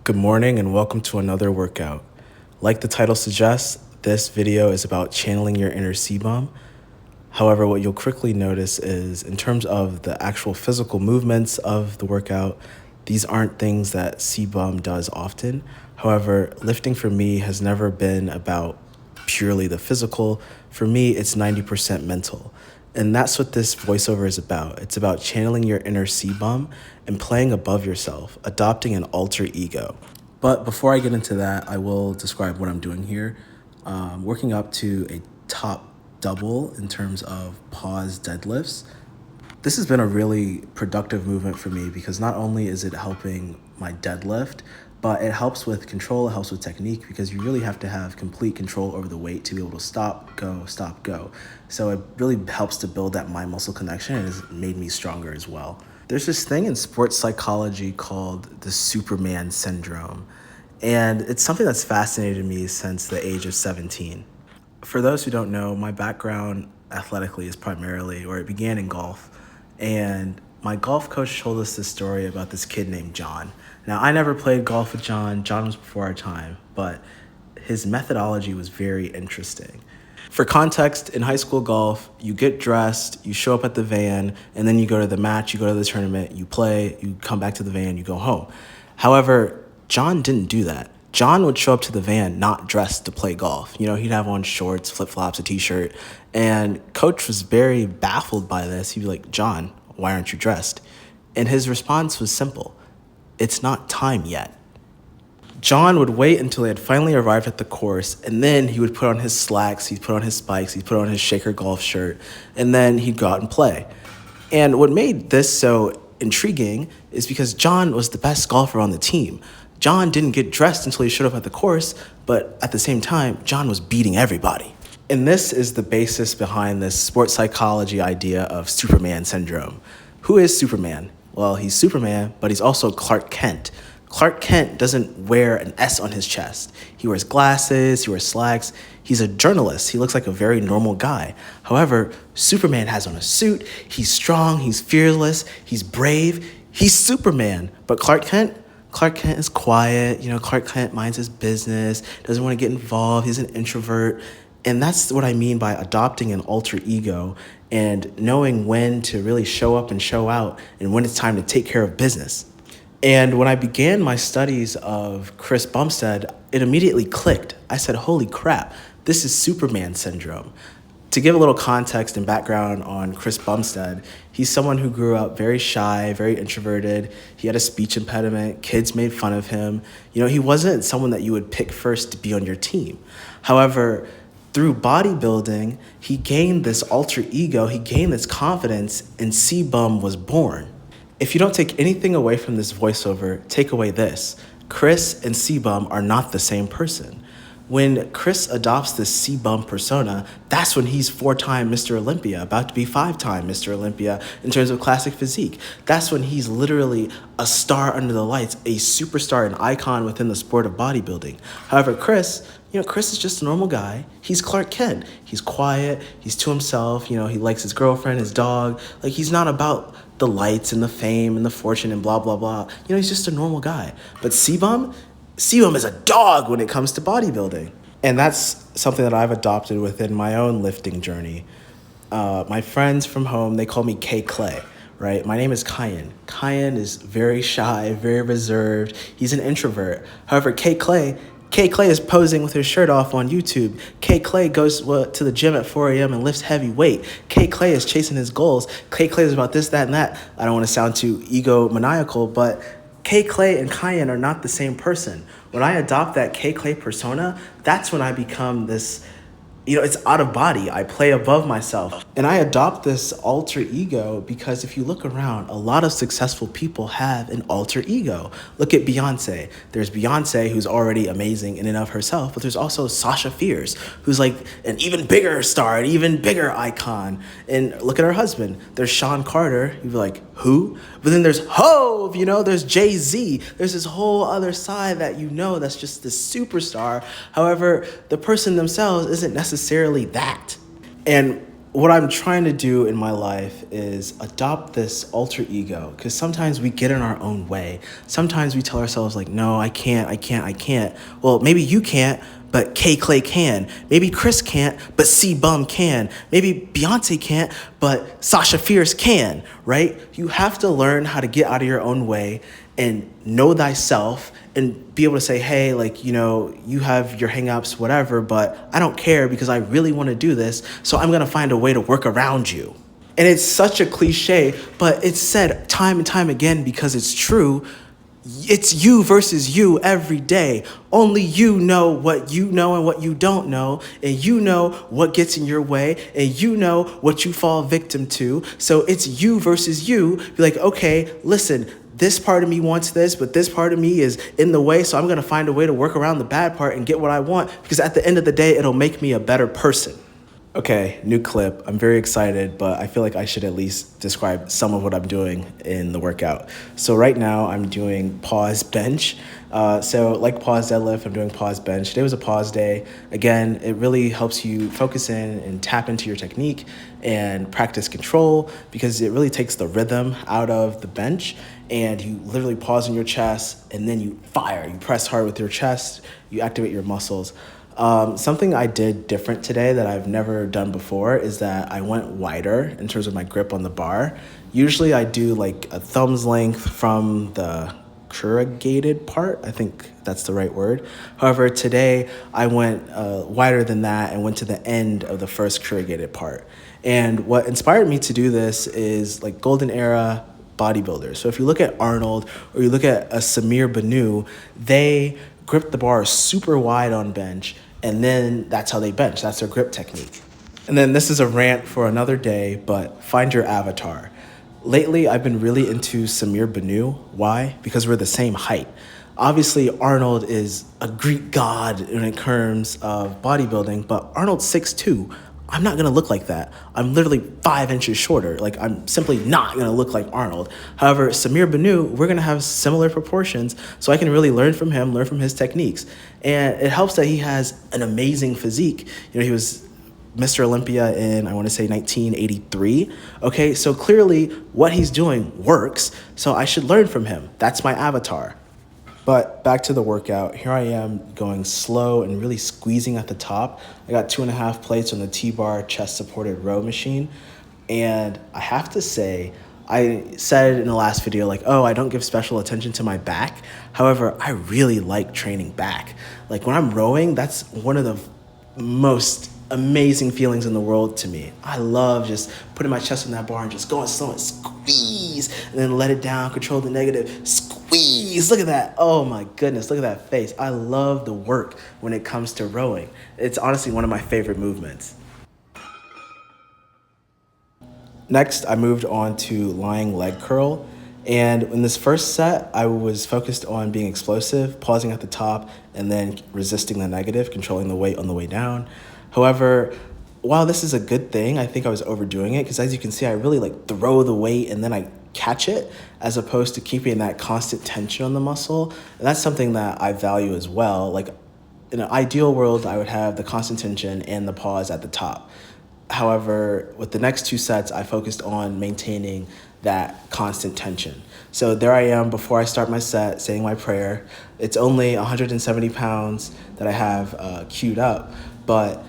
Good morning and welcome to another workout. Like the title suggests, this video is about channeling your inner Cbum. However, what you'll quickly notice is in terms of the actual physical movements of the workout, these aren't things that Cbum does often. However, lifting for me has never been about purely the physical. For me, it's 90% mental. And that's what this voiceover is about. It's about channeling your inner Cbum and playing above yourself, adopting an alter ego. But before I get into that, I will describe what I'm doing here. Working up to a top double in terms of pause deadlifts. This has been a really productive movement for me because not only is it helping my deadlift, but it helps with control, it helps with technique because you really have to have complete control over the weight to be able to stop, go. So it really helps to build that mind-muscle connection and has made me stronger as well. There's this thing in sports psychology called the Superman syndrome, and it's something that's fascinated me since the age of 17. For those who don't know, my background athletically is primarily, or it began in golf, and my golf coach told us this story about this kid named John. Now, I never played golf with John. John was before our time, but his methodology was very interesting. For context, in high school golf, you get dressed, you show up at the van, and then you go to the match, you go to the tournament, you play, you come back to the van, you go home. However, John didn't do that. John would show up to the van not dressed to play golf. You know, he'd have on shorts, flip-flops, a t-shirt, and coach was very baffled by this. He'd be like, "John, why aren't you dressed?" And his response was simple: "It's not time yet." John would wait until he had finally arrived at the course, and then he would put on his slacks, he'd put on his spikes, he'd put on his shaker golf shirt, and then he'd go out and play. And what made this so intriguing is because John was the best golfer on the team. John didn't get dressed until he showed up at the course, but at the same time, John was beating everybody. And this is the basis behind this sports psychology idea of Superman syndrome. Who is Superman? Well, he's Superman, but he's also Clark Kent. Clark Kent doesn't wear an S on his chest. He wears glasses, he wears slacks. He's a journalist. He looks like a very normal guy. However, Superman has on a suit. He's strong, he's fearless, he's brave. He's Superman. But Clark Kent is quiet. You know, Clark Kent minds his business, doesn't want to get involved. He's an introvert. And that's what I mean by adopting an alter ego and knowing when to really show up and show out and when it's time to take care of business. And when I began my studies of Chris Bumstead, it immediately clicked. I said, holy crap, this is Superman syndrome. To give a little context and background on Chris Bumstead, he's someone who grew up very shy, very introverted. He had a speech impediment. Kids made fun of him. You know, he wasn't someone that you would pick first to be on your team. However, through bodybuilding, he gained this alter ego, he gained this confidence, and Cbum was born. If you don't take anything away from this voiceover, take away this: Chris and Cbum are not the same person. When Chris adopts this Cbum persona, that's when he's 4-time Mr. Olympia, about to be 5-time Mr. Olympia in terms of classic physique. That's when he's literally a star under the lights, a superstar, an icon within the sport of bodybuilding. However, Chris is just a normal guy. He's Clark Kent. He's quiet, he's to himself, he likes his girlfriend, his dog. Like, he's not about the lights and the fame and the fortune and blah, blah, blah. He's just a normal guy. But Cbum is a dog when it comes to bodybuilding. And that's something that I've adopted within my own lifting journey. My friends from home, they call me K Clay, right? My name is Kyan. Kyan is very shy, very reserved. He's an introvert. However, K Clay is posing with his shirt off on YouTube. K Clay goes to the gym at 4 a.m. and lifts heavy weight. K Clay is chasing his goals. K Clay is about this, that, and that. I don't want to sound too egomaniacal, but K Clay and Kyan are not the same person. When I adopt that K Clay persona, that's when I become this, it's out of body. I play above myself. And I adopt this alter ego because if you look around, a lot of successful people have an alter ego. Look at Beyonce. There's Beyonce, who's already amazing in and of herself, but there's also Sasha Fierce, who's like an even bigger star, an even bigger icon. And look at her husband. There's Sean Carter. You'd be like, who? But then there's Hove, there's Jay-Z. There's this whole other side that that's just this superstar. However, the person themselves isn't necessarily that. And what I'm trying to do in my life is adopt this alter ego, because sometimes we get in our own way. Sometimes we tell ourselves like, no, I can't, I can't, I can't. Well, maybe you can't, but K Clay can. Maybe Chris can't, but Cbum can. Maybe Beyonce can't, but Sasha Fierce can, right? You have to learn how to get out of your own way and know thyself and be able to say, hey, like, you have your hangups, whatever, but I don't care because I really want to do this. So I'm going to find a way to work around you. And it's such a cliche, but it's said time and time again because it's true. It's you versus you every day. Only you know what you know and what you don't know. And you know what gets in your way. And you know what you fall victim to. So it's you versus you. Be like, okay, listen, this part of me wants this, but this part of me is in the way. So I'm going to find a way to work around the bad part and get what I want. Because at the end of the day, it'll make me a better person. Okay, new clip. I'm very excited, but I feel like I should at least describe some of what I'm doing in the workout. So right now I'm doing pause bench. So like pause deadlift, I'm doing pause bench. Today was a pause day. Again, it really helps you focus in and tap into your technique and practice control, because it really takes the rhythm out of the bench, and you literally pause in your chest and then you fire. You press hard with your chest, you activate your muscles. Something I did different today that I've never done before is that I went wider in terms of my grip on the bar. Usually I do like a thumb's length from the corrugated part. I think that's the right word. However, today I went wider than that and went to the end of the first corrugated part. And what inspired me to do this is like golden era bodybuilders. So if you look at Arnold or you look at a Samir Banu, they grip the bar super wide on bench, and then that's how they bench. That's their grip technique. And then this is a rant for another day, but find your avatar. Lately, I've been really into Samir Banu. Why? Because we're the same height. Obviously, Arnold is a Greek god in terms of bodybuilding, but Arnold's 6'2". I'm not gonna look like that. I'm literally 5 inches shorter. Like, I'm simply not gonna look like Arnold. However, Samir Banu, we're gonna have similar proportions, so I can really learn from him, learn from his techniques. And it helps that he has an amazing physique. He was Mr. Olympia in, I wanna say 1983. Okay, so clearly what he's doing works, so I should learn from him. That's my avatar. But back to the workout. Here I am going slow and really squeezing at the top. I got 2.5 plates on the T-bar chest supported row machine. And I have to say, I said in the last video, like, oh, I don't give special attention to my back. However, I really like training back. Like when I'm rowing, that's one of the most amazing feelings in the world to me. I love just putting my chest on that bar and just going slow and squeeze, and then let it down, control the negative, squeeze. Look at that. Oh my goodness, look at that face. I love the work when it comes to rowing. It's honestly one of my favorite movements. Next, I moved on to lying leg curl. And in this first set, I was focused on being explosive, pausing at the top, and then resisting the negative, controlling the weight on the way down. However, while this is a good thing, I think I was overdoing it, because as you can see, I really like throw the weight and then I catch it, as opposed to keeping that constant tension on the muscle. And that's something that I value as well. Like in an ideal world, I would have the constant tension and the pause at the top. However, with the next 2 sets, I focused on maintaining that constant tension. So there I am before I start my set saying my prayer. It's only 170 pounds that I have queued up, but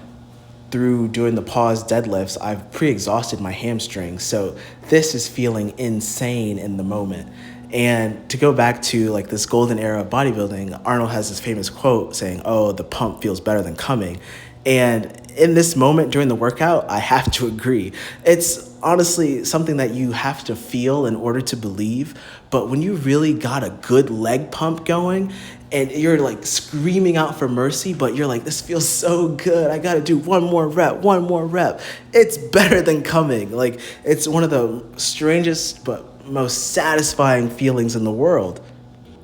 through doing the pause deadlifts, I've pre-exhausted my hamstrings. So this is feeling insane in the moment. And to go back to like this golden era of bodybuilding, Arnold has this famous quote saying, oh, the pump feels better than coming. And in this moment during the workout, I have to agree. It's honestly something that you have to feel in order to believe. But when you really got a good leg pump going and you're like screaming out for mercy, but you're like, this feels so good. I gotta do one more rep. It's better than coming. Like, it's one of the strangest but most satisfying feelings in the world.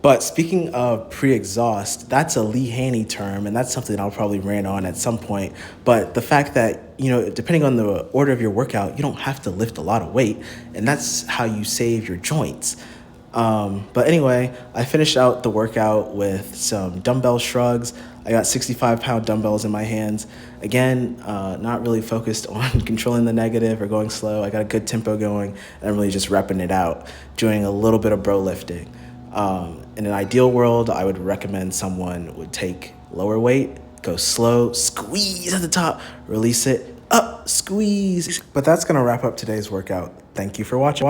But speaking of pre-exhaust, that's a Lee Haney term, and that's something I'll probably rant on at some point. But the fact that, depending on the order of your workout, you don't have to lift a lot of weight, and that's how you save your joints. But anyway, I finished out the workout with some dumbbell shrugs. I got 65-pound dumbbells in my hands. Again, not really focused on controlling the negative or going slow. I got a good tempo going, and I'm really just repping it out, doing a little bit of bro lifting. In an ideal world, I would recommend someone would take lower weight, go slow, squeeze at the top, release it, up, squeeze. But that's gonna wrap up today's workout. Thank you for watching.